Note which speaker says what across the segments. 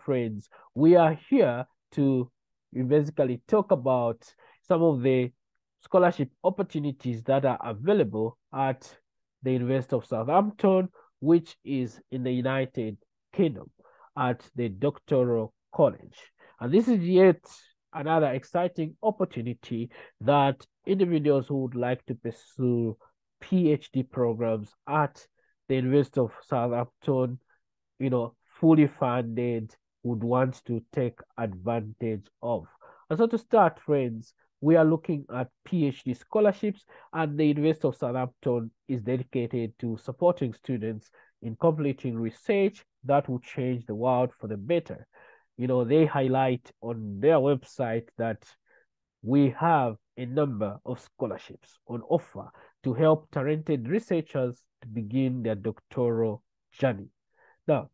Speaker 1: friends, we are here to basically talk about some of the scholarship opportunities that are available at the University of Southampton, which is in the United Kingdom at the Doctoral College. And this is yet another exciting opportunity that individuals who would like to pursue PhD programs at the University of Southampton, fully funded, would want to take advantage of. And so to start, friends, we are looking at PhD scholarships, and the University of Southampton is dedicated to supporting students in completing research that will change the world for the better. They highlight on their website that we have a number of scholarships on offer to help talented researchers to begin their doctoral journey. Now,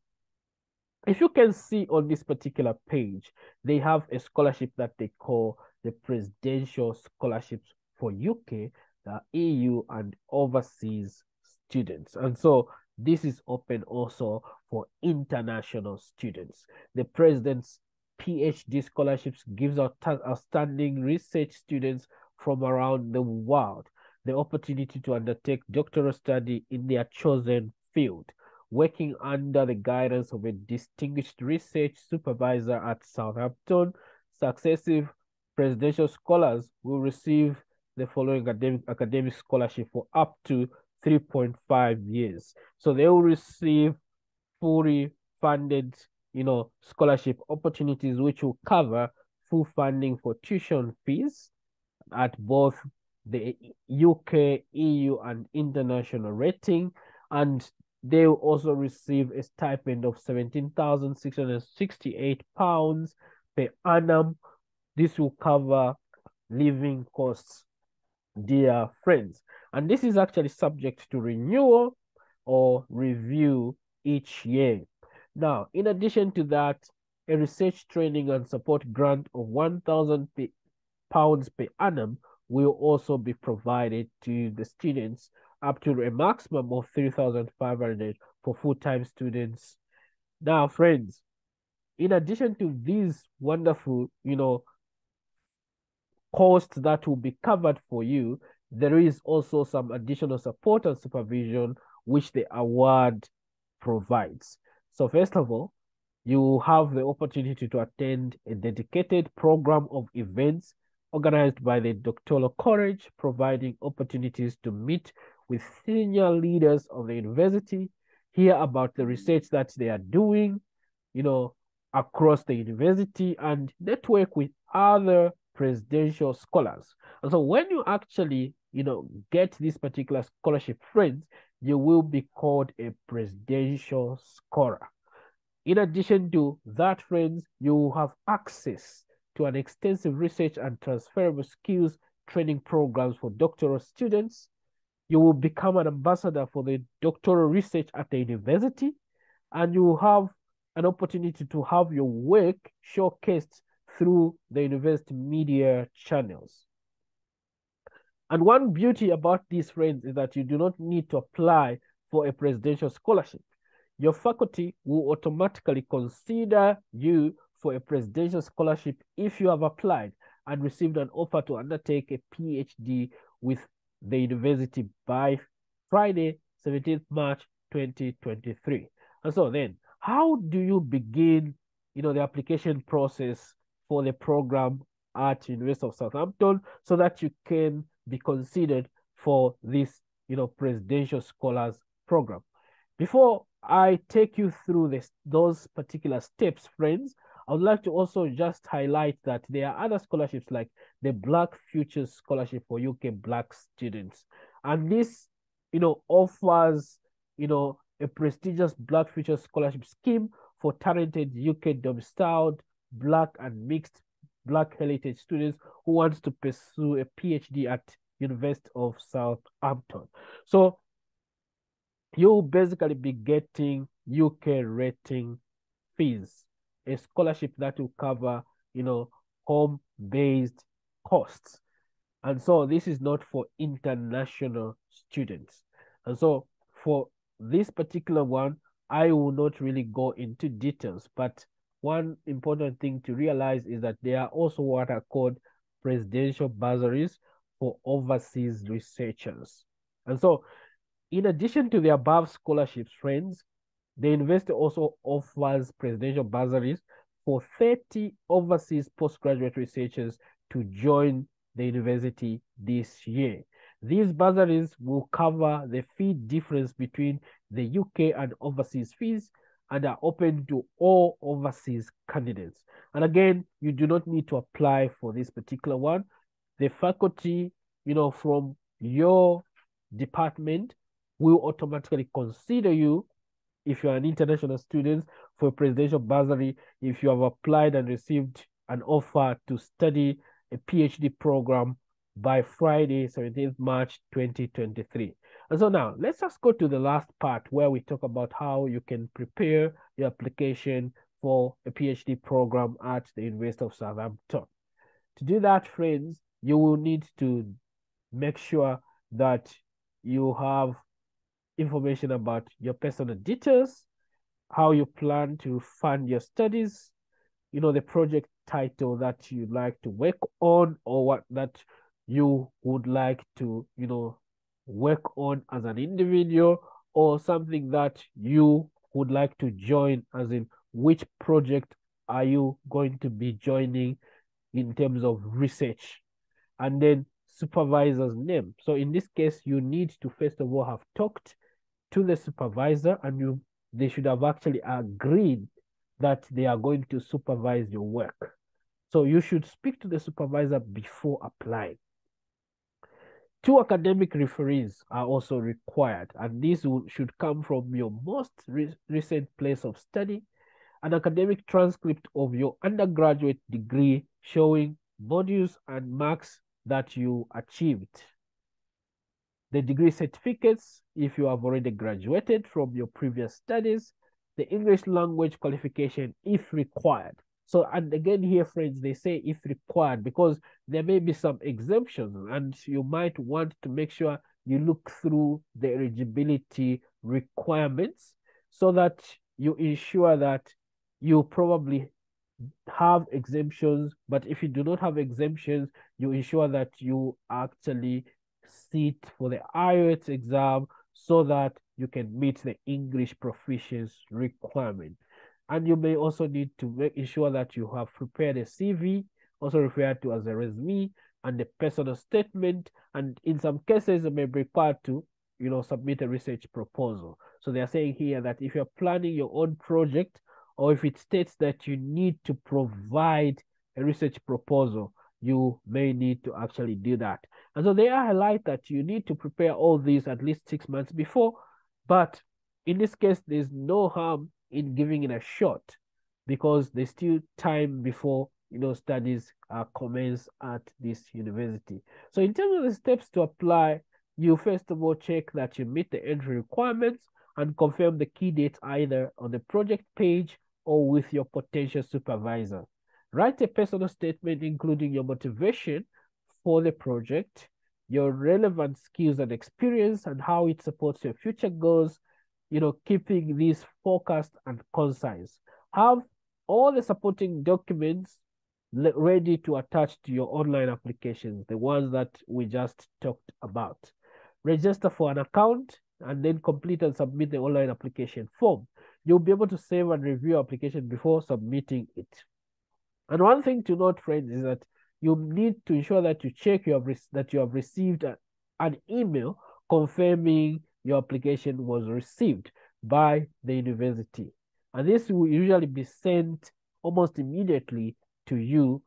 Speaker 1: if you can see on this particular page, they have a scholarship that they call the Presidential Scholarships for UK, the EU, and overseas students. And so this is open also for international students. The President's PhD scholarships gives outstanding research students from around the world the opportunity to undertake doctoral study in their chosen field, working under the guidance of a distinguished research supervisor at Southampton. Successive presidential scholars will receive the following academic scholarship for up to 3.5 years. So they will receive fully funded, scholarship opportunities, which will cover full funding for tuition fees at both the UK, EU, and international rating. And they will also receive a stipend of £17,668 per annum. This will cover living costs, dear friends. And this is actually subject to renewal or review each year. Now, in addition to that, a research training and support grant of £1,000 per annum will also be provided to the students, up to a maximum of 3,500 for full-time students. Now, friends, in addition to these wonderful, costs that will be covered for you, there is also some additional support and supervision which the award provides. So first of all, you have the opportunity to attend a dedicated program of events organized by the Doctoral College, providing opportunities to meet with senior leaders of the university, hear about the research that they are doing, across the university, and network with other presidential scholars. And so when you actually, get this particular scholarship, friends, you will be called a presidential scholar. In addition to that, friends, you have access to an extensive research and transferable skills training programs for doctoral students. You will become an ambassador for the doctoral research at the university, and you will have an opportunity to have your work showcased through the university media channels. And one beauty about these, friends, is that you do not need to apply for a presidential scholarship. Your faculty will automatically consider you for a presidential scholarship if you have applied and received an offer to undertake a PhD with the university by Friday, 17th March 2023. And so then, how do you begin, the application process for the program at University of Southampton so that you can be considered for this, presidential scholars program? Before I take you through those particular steps, friends, I would like to also just highlight that there are other scholarships like the Black Futures Scholarship for UK Black students. And this, offers, a prestigious Black Futures Scholarship scheme for talented UK domiciled Black and mixed Black heritage students who want to pursue a PhD at University of Southampton. So you'll basically be getting UK rating fees, a scholarship that will cover, home-based costs. And so this is not for international students. And so for this particular one, I will not really go into details, but one important thing to realize is that there are also what are called presidential bursaries for overseas researchers. And so, in addition to the above scholarships, friends, the university also offers presidential bursaries for 30 overseas postgraduate researchers to join the university this year. These bursaries will cover the fee difference between the UK and overseas fees and are open to all overseas candidates. And again, you do not need to apply for this particular one. The faculty, from your department will automatically consider you if you're an international student for a presidential bursary if you have applied and received an offer to study a PhD program by Friday, 17th March 2023. And so now let's just go to the last part where we talk about how you can prepare your application for a PhD program at the University of Southampton. To do that, friends, you will need to make sure that you have information about your personal details, how you plan to fund your studies, the project title that you like to work on or what that you would like to, work on as an individual or something that you would like to join, as in which project are you going to be joining in terms of research, and then supervisor's name. So in this case, you need to first of all have talked to the supervisor, and they should have actually agreed that they are going to supervise your work. So you should speak to the supervisor before applying. 2 academic referees are also required, and these should come from your most recent place of study, an academic transcript of your undergraduate degree showing modules and marks that you achieved, the degree certificates if you have already graduated from your previous studies, the English language qualification if required. So, and again here, friends, they say if required because there may be some exemptions, and you might want to make sure you look through the eligibility requirements so that you ensure that you probably have exemptions, but if you do not have exemptions, you ensure that you actually sit for the IELTS exam so that you can meet the English proficiency requirement. And you may also need to make sure that you have prepared a CV, also referred to as a resume, and a personal statement. And in some cases, you may be required to, submit a research proposal. So they are saying here that if you're planning your own project, or if it states that you need to provide a research proposal, you may need to actually do that. And so they highlight that you need to prepare all these at least 6 months before, but in this case, there's no harm in giving it a shot because there's still time before studies commence at this university. So in terms of the steps to apply, you first of all check that you meet the entry requirements and confirm the key dates either on the project page or with your potential supervisor. Write a personal statement including your motivation for the project, your relevant skills and experience, and how it supports your future goals, keeping these focused and concise. Have all the supporting documents ready to attach to your online applications, the ones that we just talked about. Register for an account and then complete and submit the online application form. You'll be able to save and review your application before submitting it. And one thing to note, friends, is that you need to ensure that you check that you have received an email confirming your application was received by the university. And this will usually be sent almost immediately to you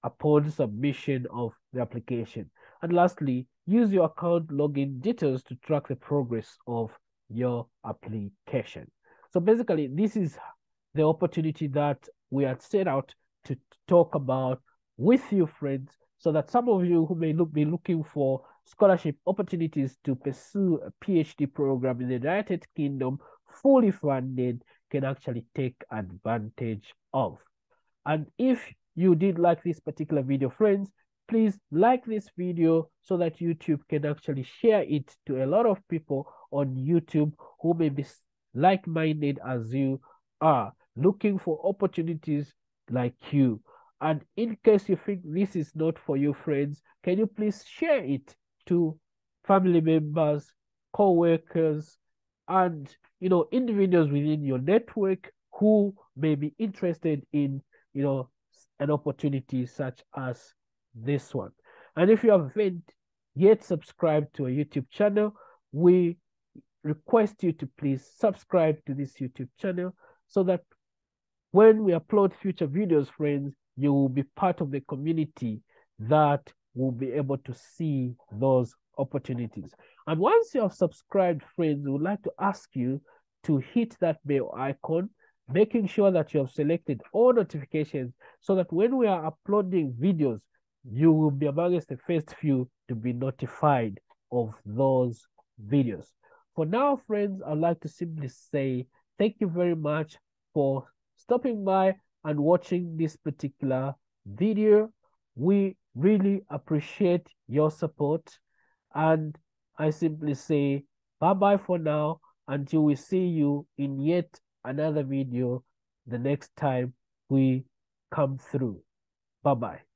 Speaker 1: upon submission of the application. And lastly, use your account login details to track the progress of your application. So basically, this is the opportunity that we had set out to talk about with you, friends, so that some of you who may be looking for scholarship opportunities to pursue a PhD program in the United Kingdom, fully funded, can actually take advantage of. And if you did like this particular video, friends, please like this video so that YouTube can actually share it to a lot of people on YouTube who may be like-minded as you are. looking for opportunities like you. And in case you think this is not for you, friends, can you please share it to family members, co-workers, and individuals within your network who may be interested in an opportunity such as this one. And if you haven't yet subscribed to a YouTube channel, we request you to please subscribe to this YouTube channel so that when we upload future videos, friends, you will be part of the community that will be able to see those opportunities. And once you have subscribed, friends, we would like to ask you to hit that bell icon, making sure that you have selected all notifications so that when we are uploading videos, you will be amongst the first few to be notified of those videos. For now, friends, I'd like to simply say thank you very much for stopping by and watching this particular video. We really appreciate your support, and I simply say bye-bye for now until we see you in yet another video the next time we come through. Bye-bye.